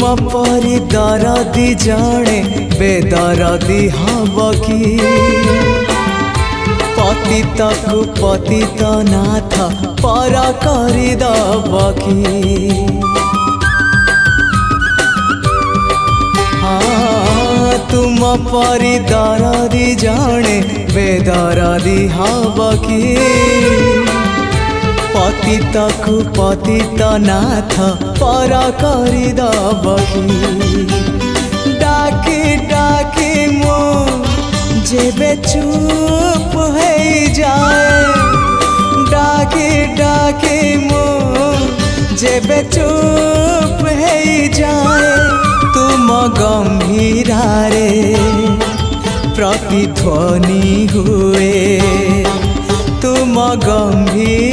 परी दरदी जणे बेदरदी हब कि पतित को पतित नाथ पर करदब कि तुम परी दरदी जणे बेदरदी हब कि पतित को पतित नाथ पर करदब कि डाकी डाकी मो जेबे चुप हो जाए डाकी डाकी मो जेबे चुप हो जाए तुम गंभीरारे प्रतिध्वनि हुए तुम गंभीर